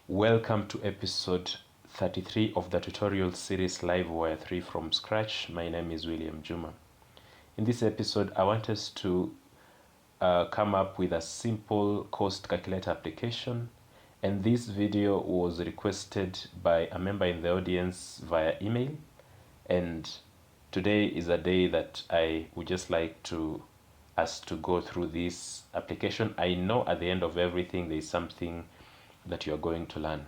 Welcome to episode 33 of the tutorial series Livewire 3 from scratch. My name is William Juma. In this episode, I want us to come up with a simple cost calculator application. And this video was requested by a member in the audience via email. And today is a day that I would just like us to go through this application. I know at the end of everything there is something that you are going to learn.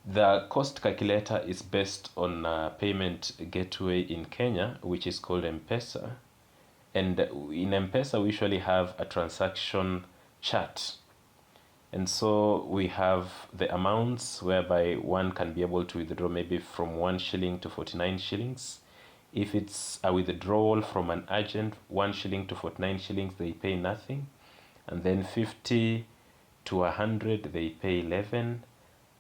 The cost calculator is based on a payment gateway in Kenya, which is called M-Pesa. And in M-Pesa, we usually have a transaction chart. And so we have the amounts whereby one can be able to withdraw maybe from 1 shilling to 49 shillings. If it's a withdrawal from an agent, 1 shilling to 49 shillings, they pay nothing. And then 50 to 100, they pay 11.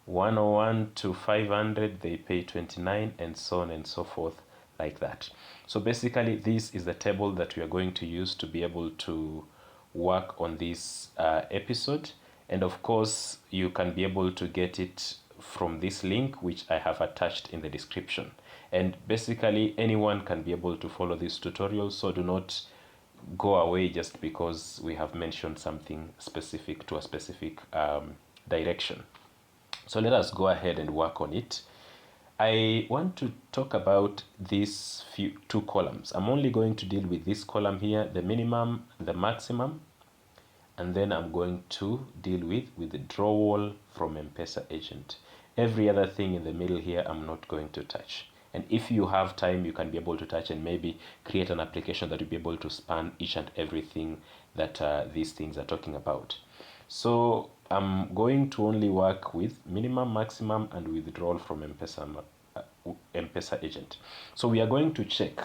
101 to 500, they pay 29, and so on and so forth, like that. So basically, this is the table that we are going to use to be able to work on this episode. And of course, you can be able to get it from this link, which I have attached in the description. And basically, anyone can be able to follow this tutorial, so do not go away just because we have mentioned something specific to a specific direction. So let us go ahead and work on it. I want to talk about these two columns. I'm only going to deal with this column here, the minimum, the maximum, and then I'm going to deal with withdrawal from M-Pesa agent. Every other thing in the middle here, I'm not going to touch. And if you have time, you can be able to touch and maybe create an application that will be able to span each and everything that these things are talking about. So I'm going to only work with minimum, maximum, and withdrawal from M-Pesa agent. So we are going to check,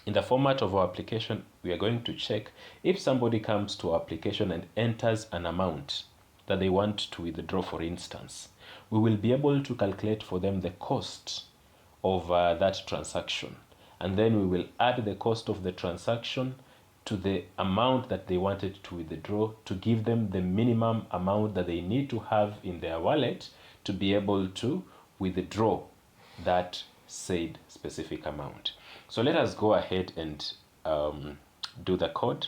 in the format of our application, we are going to check if somebody comes to our application and enters an amount that they want to withdraw, for instance, we will be able to calculate for them the cost of that transaction. And then we will add the cost of the transaction to the amount that they wanted to withdraw to give them the minimum amount that they need to have in their wallet to be able to withdraw that said specific amount. So let us go ahead and do the code.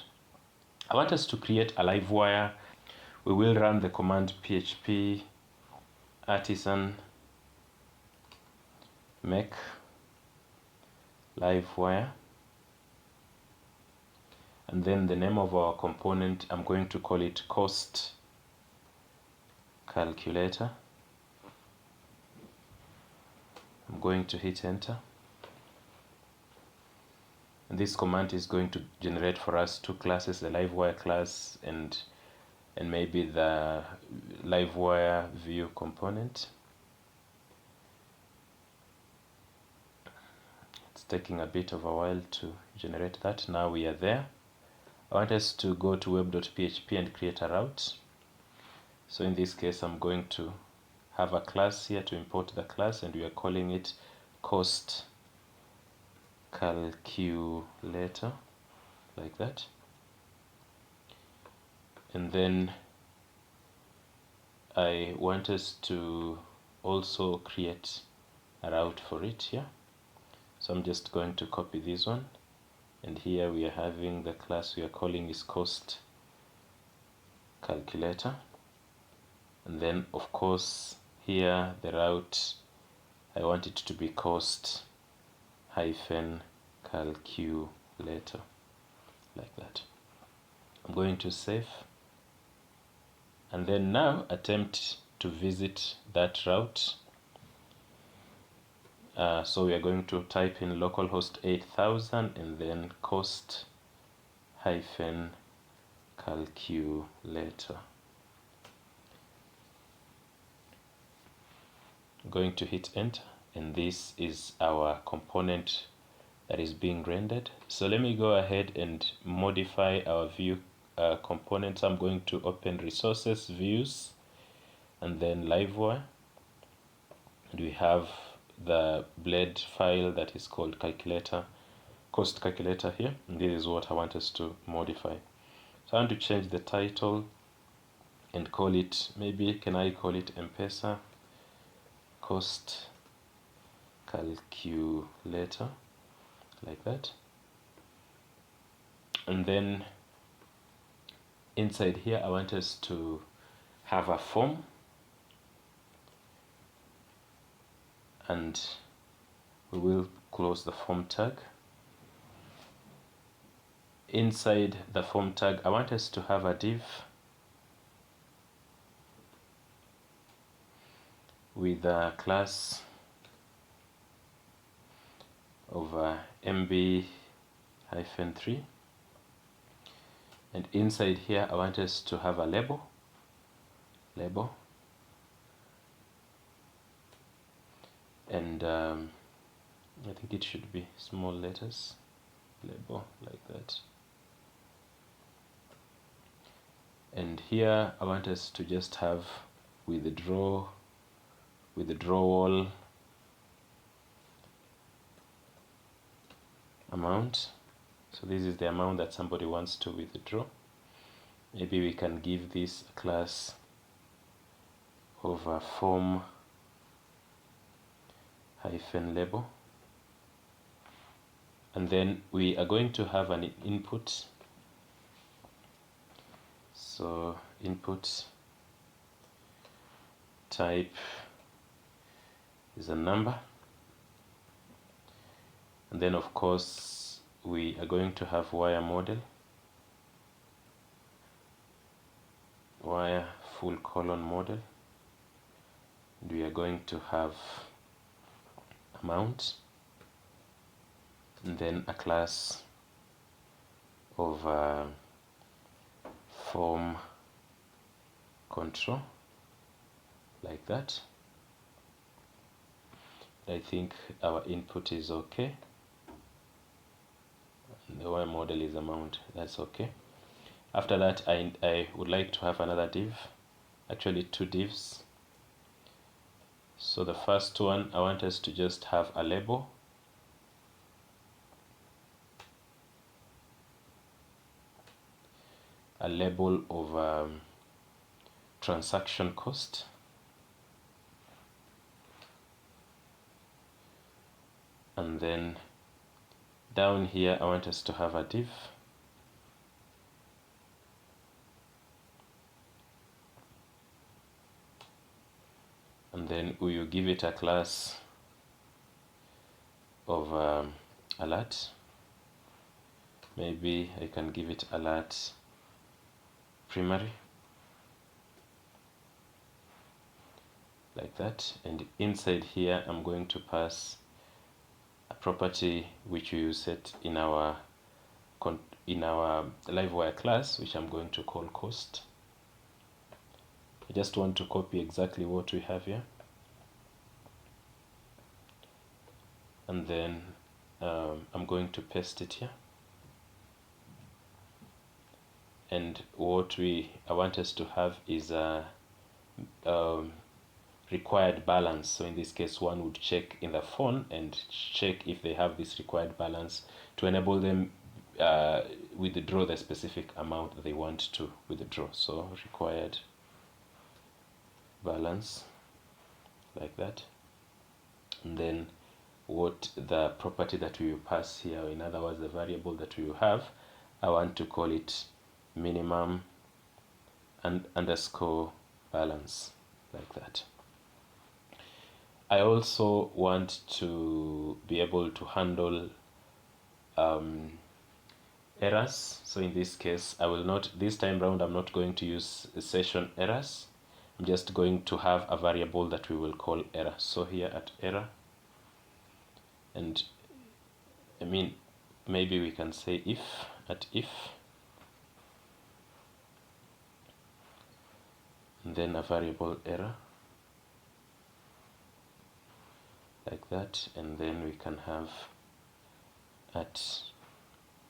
I want us to create a Livewire. We will run the command php artisan make Livewire. And then the name of our component, I'm going to call it cost calculator. I'm going to hit enter. And this command is going to generate for us two classes, the Livewire class and maybe the Livewire view component. It's taking a bit of a while to generate that. Now we are there. I want us to go to web.php and create a route. So in this case, I'm going to have a class here to import the class, and we are calling it cost calculator, like that. And then I want us to also create a route for it here. So I'm just going to copy this one. And here we are having the class we are calling is cost calculator. And then of course here the route, I want it to be cost hyphen calculator, like that. I'm going to save. And then now attempt to visit that route. So we are going to type in localhost 8000 and then cost hyphen calculator. I'm going to hit enter, and this is our component that is being rendered. So let me go ahead and modify our view components. I'm going to open resources, views, and then Livewire. And we have the blade file that is called calculator, cost calculator here, and this is what I want us to modify. So I want to change the title and call it, maybe can I call it M-Pesa cost calculator, like that. And then inside here I want us to have a form, and we will close the form tag. Inside the form tag I want us to have a div with a class of MB-3, and inside here I want us to have a label, and I think it should be small letters, label, like that. And here I want us to just have withdrawal amount. So this is the amount that somebody wants to withdraw. Maybe we can give this a class of a form -label, and then we are going to have an input. So input type is a number, and then of course we are going to have wire full colon model, and we are going to have amount, and then a class of form control, like that. I think our input is okay. The wire model is amount, that's okay. After that I would like to have another div, actually two divs. So the first one, I want us to just have a label, of transaction cost, and then down here I want us to have a div and then we will give it a class of alert. Maybe I can give it alert primary, like that. And inside here I'm going to pass a property which we will set in our Livewire class, which I'm going to call cost. I just want to copy exactly what we have here, and then I'm going to paste it here. And what I want us to have is a required balance. So in this case, one would check in the phone and check if they have this required balance to enable them withdraw the specific amount that they want to withdraw. So required balance, like that. And then what the property that we will pass here, in other words the variable that we will have, I want to call it minimum and underscore balance, like that. I also want to be able to handle errors. So in this case, this time round I'm not going to use session errors. I'm just going to have a variable that we will call error. So here at error, and I mean maybe we can say if, and then a variable error, like that. And then we can have at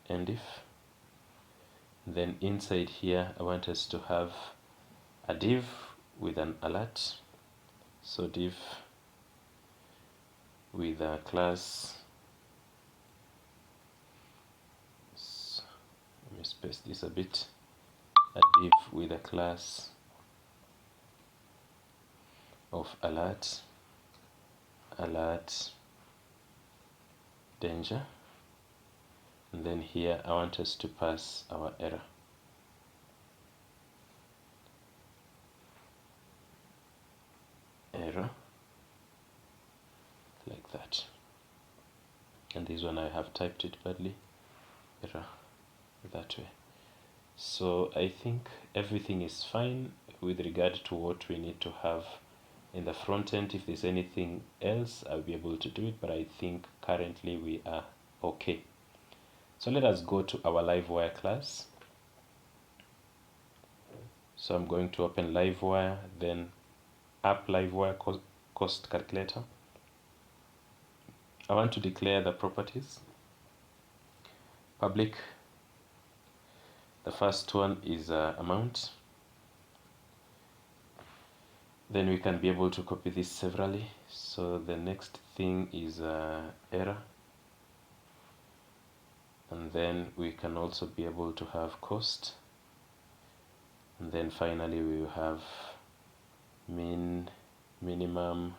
end if. Then inside here I want us to have a div with an alert. So div with a class, let me space this a bit, a div with a class of alert, danger, and then here I want us to pass our error. Like that. And this one I have typed it badly, error, that way. So I think everything is fine with regard to what we need to have in the front end. If there's anything else, I'll be able to do it, but I think currently we are okay. So let us go to our Livewire class. So I'm going to open Livewire, then app Livewire cost calculator. I want to declare the properties. Public. The first one is amount. Then we can be able to copy this severally. So the next thing is error. And then we can also be able to have cost. And then finally we will have minimum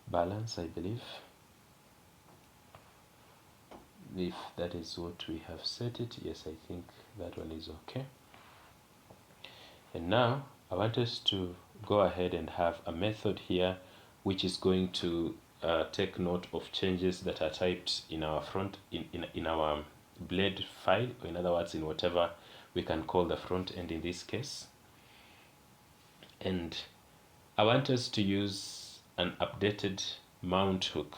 balance, I believe. If that is what we have set it, yes, I think that one is okay. And now I want us to go ahead and have a method here which is going to take note of changes that are typed in our in our blade file, or in other words, in whatever we can call the front end in this case. And I want us to use an updated mount hook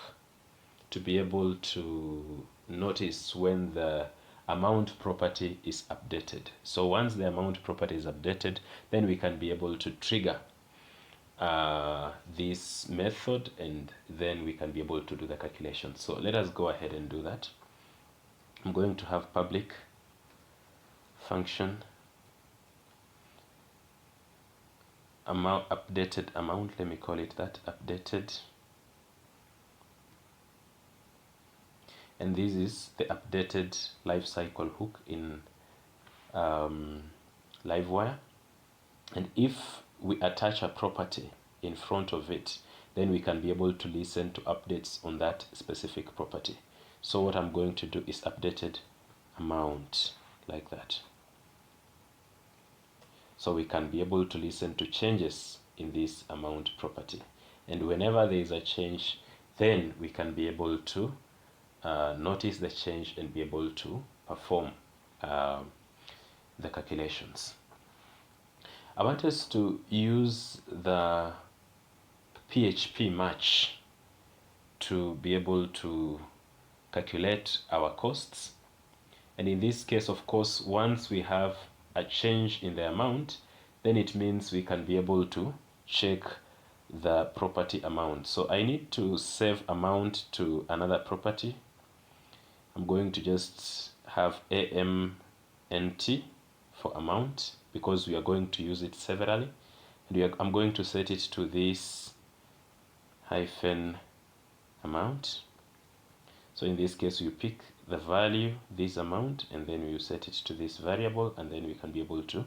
to be able to notice when the amount property is updated. So once the amount property is updated, then we can be able to trigger this method, and then we can be able to do the calculation. So let us go ahead and do that. I'm going to have public function amount, updated amount, let me call it that, updated. And this is the updated lifecycle hook in Livewire. And if we attach a property in front of it, then we can be able to listen to updates on that specific property. So what I'm going to do is updated amount, like that. So we can be able to listen to changes in this amount property. And whenever there is a change, then we can be able to notice the change and be able to perform the calculations. I want us to use the PHP match to be able to calculate our costs. And in this case, of course, once we have a change in the amount, then it means we can be able to check the property amount. So I need to save amount to another property. I'm going to just have AMNT for amount because we are going to use it severally. And I'm going to set it to this hyphen amount. So in this case, you pick the value, this amount, and then you set it to this variable, and then we can be able to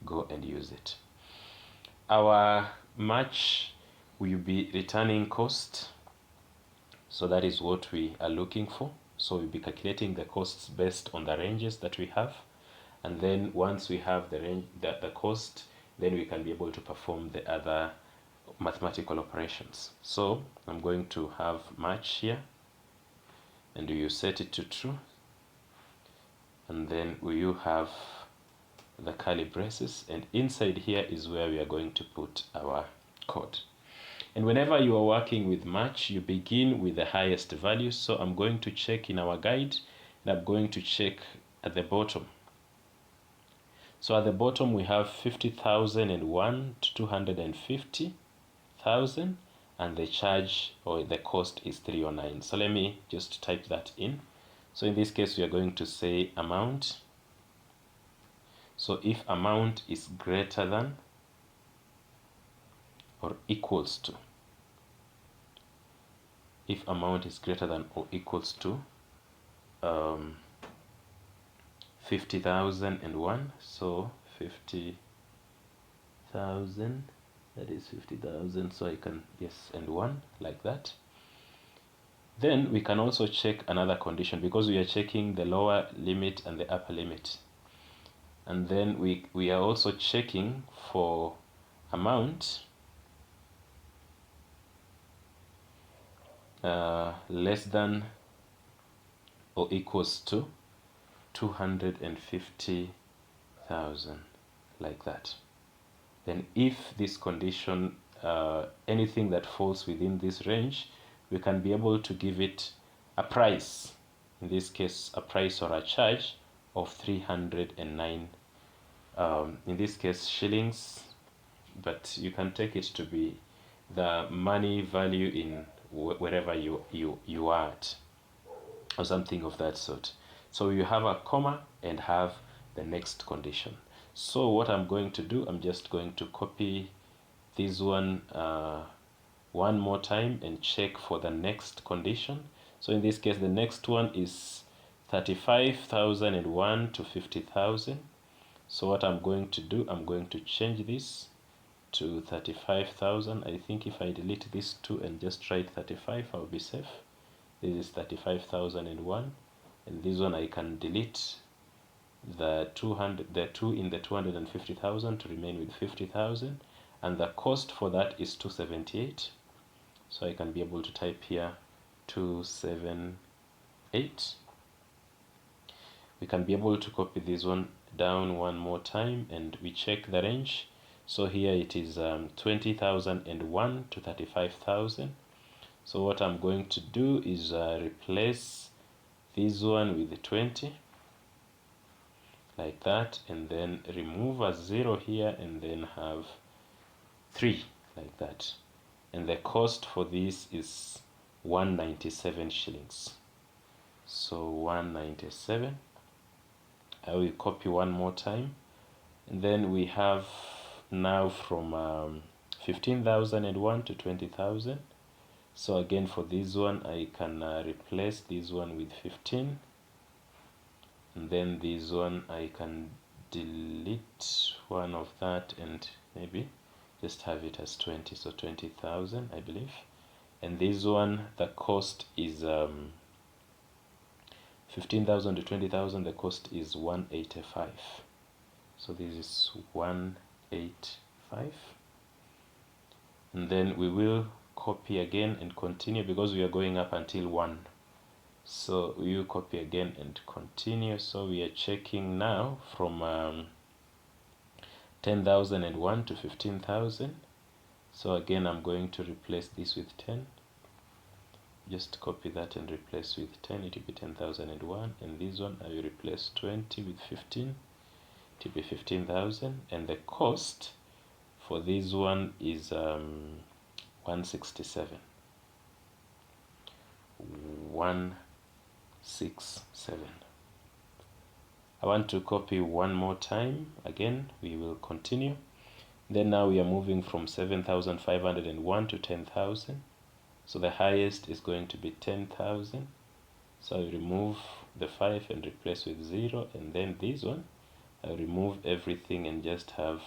go and use it. Our match will be returning cost. So that is what we are looking for. So we'll be calculating the costs based on the ranges that we have. And then once we have the range, the cost, then we can be able to perform the other mathematical operations. So I'm going to have match here, and you set it to true. And then you have the curly braces, and inside here is where we are going to put our code. And whenever you are working with match, you begin with the highest value. So I'm going to check in our guide, and I'm going to check at the bottom. So at the bottom we have 50,001 to 250,000, and the charge or the cost is 309. So let me just type that in. So in this case we are going to say amount. So if amount is greater than or equals to, if amount is greater than or equals to 50,001, so 50,001, that is 50,000. So I can, yes, and 1 like that. Then we can also check another condition, because we are checking the lower limit and the upper limit. And then we are also checking for amount less than or equals to 250,000, like that. Then if this condition, anything that falls within this range, we can be able to give it a price, in this case a price or a charge of 309, in this case shillings, but you can take it to be the money value in wherever you are at, or something of that sort. So you have a comma and have the next condition. So what I'm going to do, I'm just going to copy this one more time and check for the next condition. So in this case, the next one is 35,001 to 50,000. So what I'm going to do, I'm going to change this to 35,000. I think if I delete these two and just write 35, I'll be safe. This is 35,001, and this one I can delete the 2 in the 250,000 to remain with 50,000, and the cost for that is 278. So I can be able to type here 278. We can be able to copy this one down one more time, and we check the range. So here it is 20,001 to 35,000. So what I'm going to do is replace this one with 20, like that, and then remove a 0 here, and then have 3, like that. And the cost for this is 197 shillings. So 197. I will copy one more time, and then we have now from 15,001 to 20,000. So again, for this one I can replace this one with 15, and then this one I can delete one of that and maybe just have it as 20, so 20,000 I believe. And this one, the cost is 15,000 to 20,000, the cost is 185. So this is 185, and then we will copy again and continue, because we are going up until 1. So we will copy again and continue. So we are checking now from 10,001 to 15,000. So again, I'm going to replace this with 10. Just copy that and replace with 10. It will be 10,001. And this one I will replace 20 with 15. It will be 15,000. And the cost for this one is 167. 167. I want to copy one more time. Again, we will continue. Then now we are moving from 7,501 to 10,000. So the highest is going to be 10,000. So I remove the 5 and replace with 0. And then this one, I remove everything and just have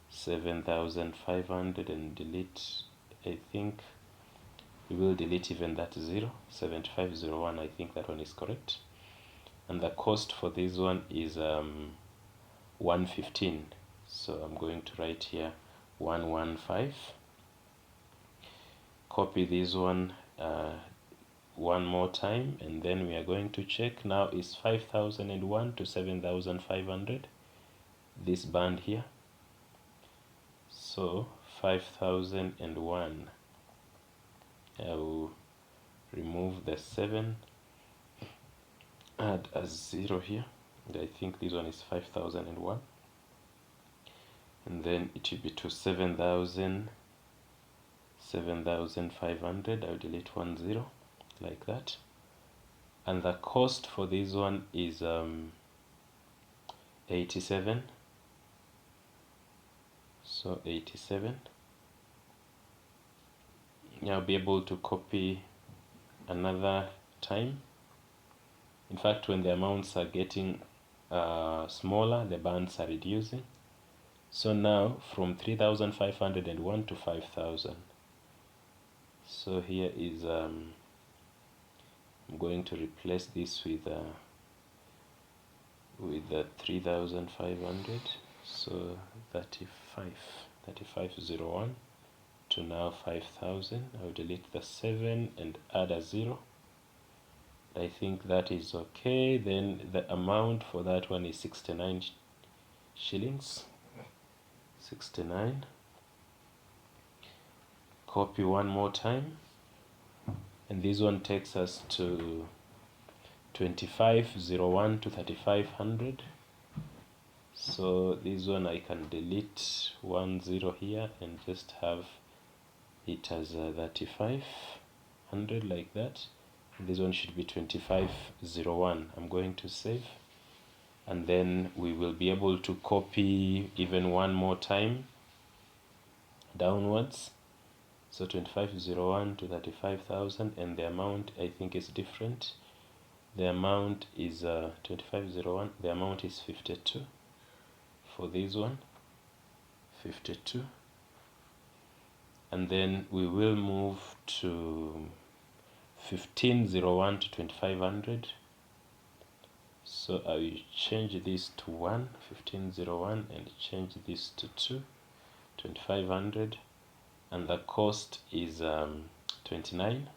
7,500 and delete, I think we will delete even that 0, 7501, I think that one is correct. And the cost for this one is 115. So I'm going to write here 115. Copy this one one more time, and then we are going to check. Now is 5,001 to 7,500, this band here. So 5,001, I will remove the 7, add a 0 here, and I think this one is 5,001, and then it will be to 7,500. I'll delete 1 0, like that. And the cost for this one is 87. So 87. I'll be able to copy another time. In fact, when the amounts are getting smaller, the bands are reducing. So now from 3,501 to 5,000. So here is I'm going to replace this with 3,500. So 3501 to now 5,000. I'll delete the 7 and add a 0. I think that is okay. Then the amount for that one is 69 shillings. 69. Copy one more time, and this one takes us to 2501 to 3,500. So this one I can delete 10 here and just have it as 3,500 like that. And this one should be 2501. I'm going to save, and then we will be able to copy even one more time downwards. So 2501 to 35,000, and the amount I think is different. The amount is 2501. The amount is 52 for this one, 52. And then we will move to 1501 to 2500. So I will change this to 1, 1501, and change this to 2, 2500. And the cost is 29.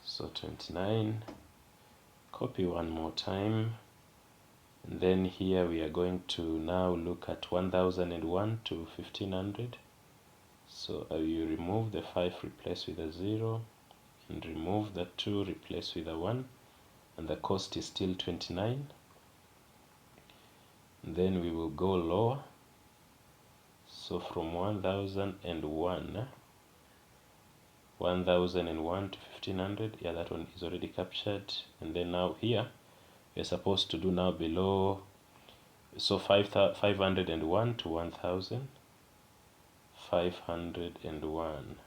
So 29, copy one more time, and then here we are going to now look at 1001 to 1500. So I will remove the 5, replace with a 0, and remove the 2, replace with a 1, and the cost is still 29. And then we will go lower. So from 1001 to 1500, yeah, that one is already captured. And then now here we're supposed to do now below, so 501 to 1000, 501.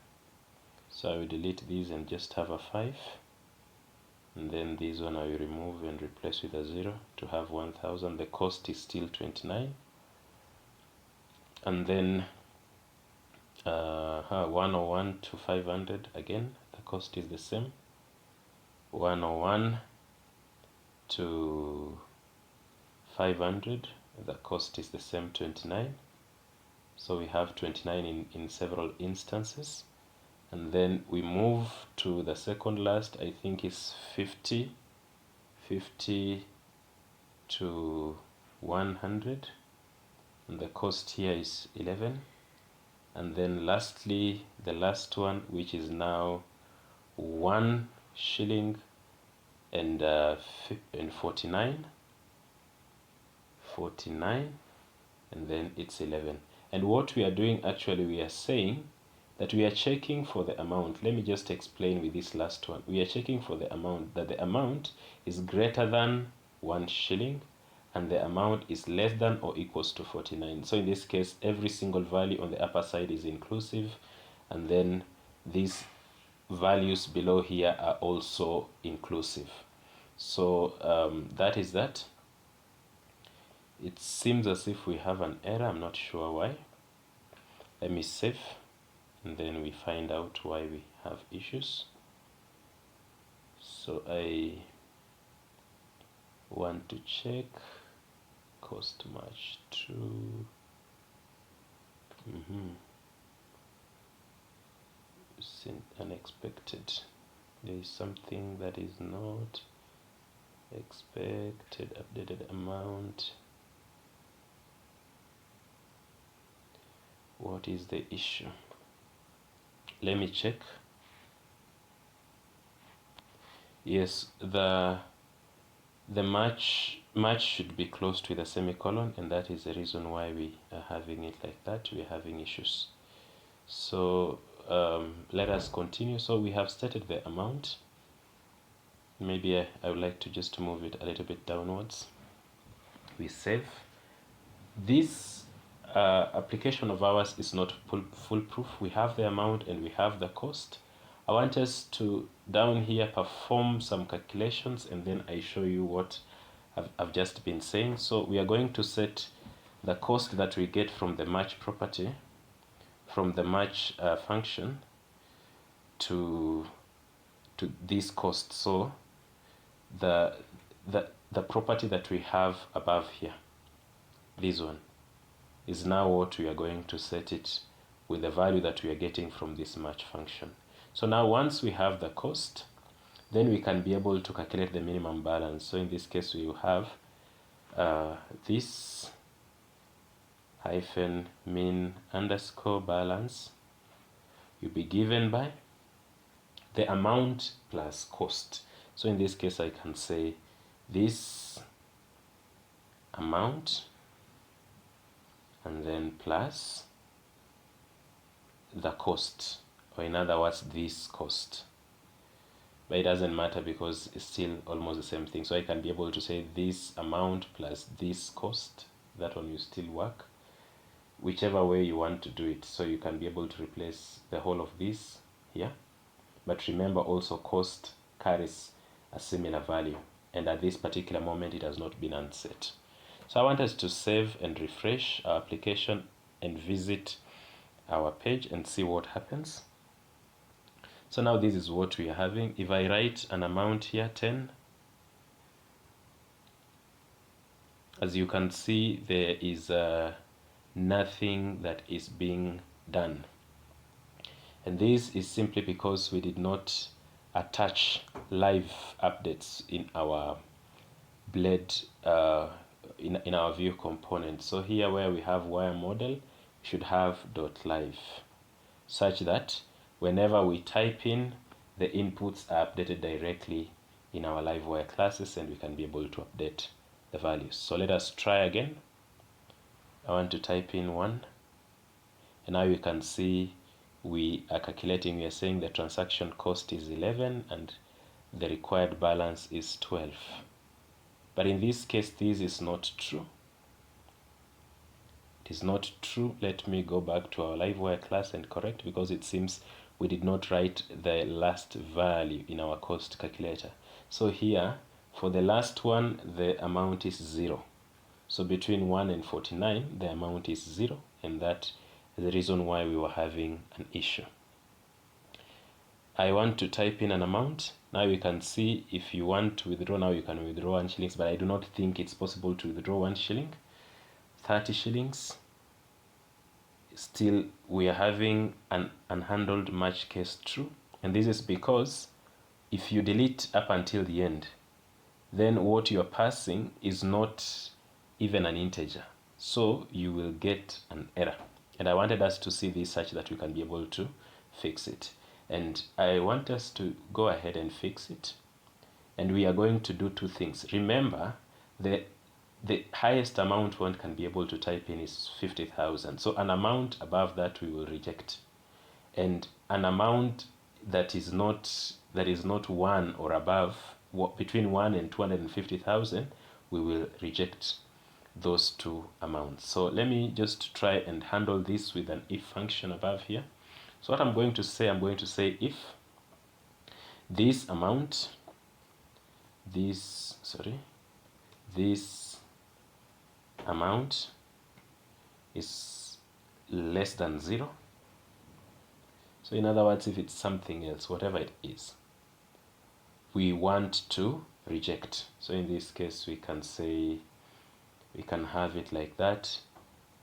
So I will delete these and just have a 5, and then this one I will remove and replace with a 0 to have 1000. The cost is still 29. And then 101 to 500, again the cost is the same. 101 to 500, the cost is the same, 29. So we have 29 in several instances. And then we move to the second last, I think is 50 to 100, and the cost here is 11. And then lastly, the last one, which is now 1 shilling and 49, and then it's 11. And what we are doing, actually, we are saying that we are checking for the amount. Let me just explain with this last one. We are checking for the amount, that the amount is greater than 1 shilling and the amount is less than or equals to 49. So in this case, every single value on the upper side is inclusive, and then these values below here are also inclusive. So that is that. It seems as if we have an error. I'm not sure why. Let me save, and then we find out why we have issues. So I want to check cost match to unexpected. There is something that is not expected. Updated amount. What is the issue? Let me check. Yes, the match should be closed with a semicolon, and that is the reason why we are having it like that. We are having issues. So let us continue. So we have stated the amount. Maybe I would like to just move it a little bit downwards. We save. This application of ours is not foolproof. We have the amount and we have the cost. I want us to down here perform some calculations, and then I show you what I've just been saying. So we are going to set the cost that we get from the match property, from the match function, to this cost. So the property that we have above here, this one, is now what we are going to set it with the value that we are getting from this match function. So now once we have the cost, then we can be able to calculate the minimum balance. So in this case, we will have this hyphen min underscore balance will be given by the amount plus cost. So in this case, I can say this amount and then plus the cost, or in other words, this cost. But it doesn't matter because it's still almost the same thing. So I can be able to say this amount plus this cost. That one will still work, whichever way you want to do it. So you can be able to replace the whole of this here. But remember also, cost carries a similar value, and at this particular moment it has not been unset. So I want us to save and refresh our application and visit our page and see what happens. So now this is what we are having. If I write an amount here, 10, as you can see, there is nothing that is being done. And this is simply because we did not attach live updates in our blade, in our view component. So here where we have wire model, we should have .live, such that whenever we type in, the inputs are updated directly in our Livewire classes, and we can be able to update the values. So let us try again. I want to type in 1, and now you can see we are calculating. We are saying the transaction cost is 11 and the required balance is 12. But in this case, this is not true. It is not true. Let me go back to our Livewire class and correct, because it seems we did not write the last value in our cost calculator. So here, for the last one, the amount is 0. So between 1 and 49, the amount is 0, and that is the reason why we were having an issue. I want to type in an amount. Now you can see if you want to withdraw, now you can withdraw 1 shillings, but I do not think it's possible to withdraw 1 shilling. 30 shillings. Still, we are having an unhandled match case true. And this is because if you delete up until the end, then what you're passing is not even an integer. So you will get an error. And I wanted us to see this such that we can be able to fix it. And I want us to go ahead and fix it. And we are going to do two things. Remember, the highest amount one can be able to type in is 50,000. So an amount above that we will reject. And an amount that is not 1 or above, between 1 and 250,000, we will reject those two amounts. So let me just try and handle this with an if function above here. So what I'm going to say if this amount, this amount is less than 0. So in other words, if it's something else, whatever it is, we want to reject. So in this case, we can say, we can have it like that,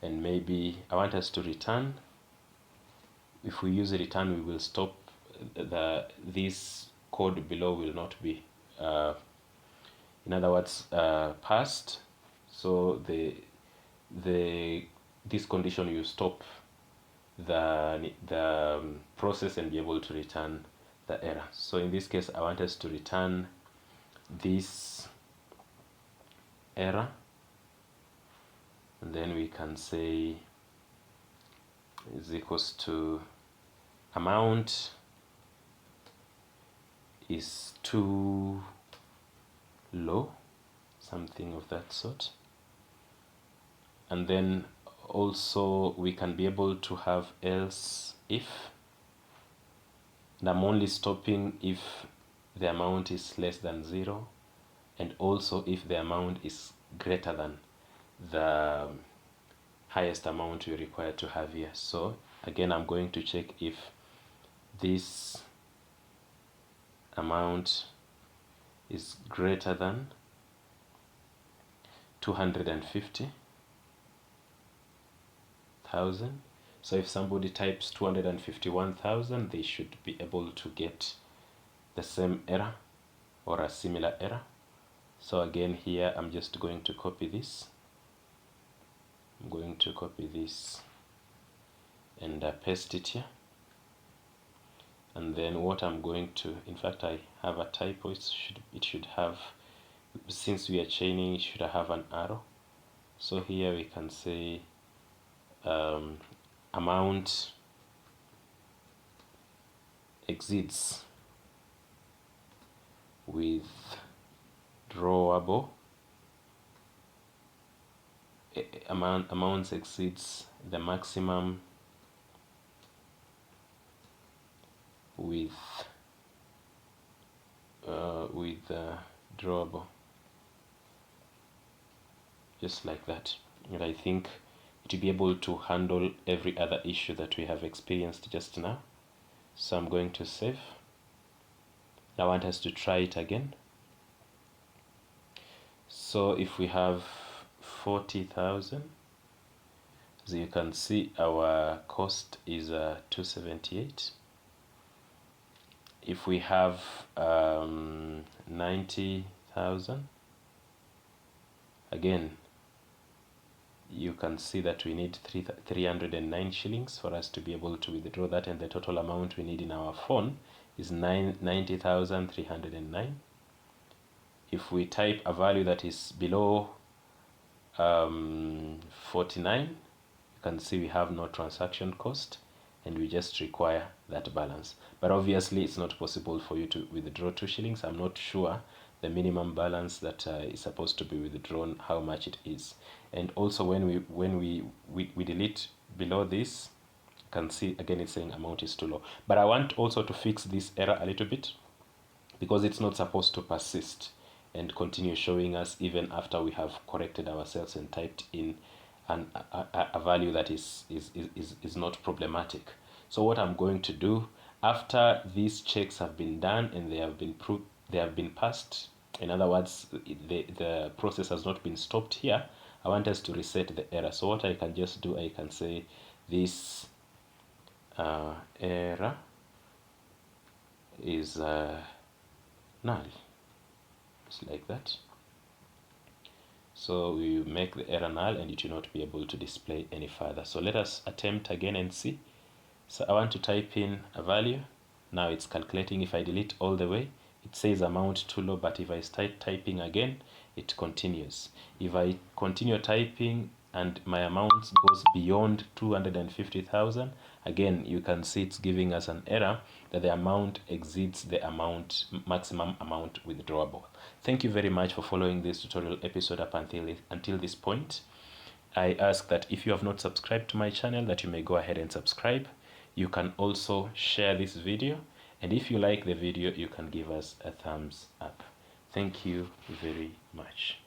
and maybe I want us to return. If we use a return, we will stop this code below will not be, in other words, passed. So this condition, you stop the process and be able to return the error. So in this case, I want us to return this error, and then we can say is equals to amount is too low, something of that sort. And then also we can be able to have else if, and I'm only stopping if the amount is less than 0 and also if the amount is greater than the highest amount you require to have here. So again, I'm going to check if this amount is greater than 250,000. So if somebody types 251,000, they should be able to get the same error or a similar error. So again, here I'm just going to copy this. I'm going to copy this and paste it here. And then what I'm going to, in fact, I have a typo. It should have, since we are chaining, it should have an arrow. So here we can say amount exceeds withdrawable. Amounts exceeds the maximum withdrawable, just like that. And I think it will be able to handle every other issue that we have experienced just now. So I'm going to save. I want us to try it again. So if we have 40,000, as you can see, our cost is 278. If we have 90,000, again, you can see that we need 309 shillings for us to be able to withdraw that, and the total amount we need in our phone is 90,309. If we type a value that is below 49, you can see we have no transaction cost, and we just require that balance. But obviously it's not possible for you to withdraw 2 shillings. I'm not sure the minimum balance that is supposed to be withdrawn, how much it is. And also when we delete below this, you can see again it's saying amount is too low. But I want also to fix this error a little bit, because it's not supposed to persist and continue showing us even after we have corrected ourselves and typed in a value that is not problematic. So what I'm going to do, after these checks have been done and they have been passed, in other words, the process has not been stopped here, I want us to reset the error. So what I can just do, I can say this error is null, just like that. So we make the error null and it will not be able to display any further. So let us attempt again and see. So I want to type in a value. Now it's calculating. If I delete all the way, it says amount too low, but if I start typing again, it continues. If I continue typing and my amount goes beyond 250,000, again you can see it's giving us an error that the amount exceeds the maximum amount withdrawable. Thank you very much for following this tutorial episode up until this point. I ask that if you have not subscribed to my channel, that you may go ahead and subscribe. You can also share this video, and if you like the video, you can give us a thumbs up. Thank you very much.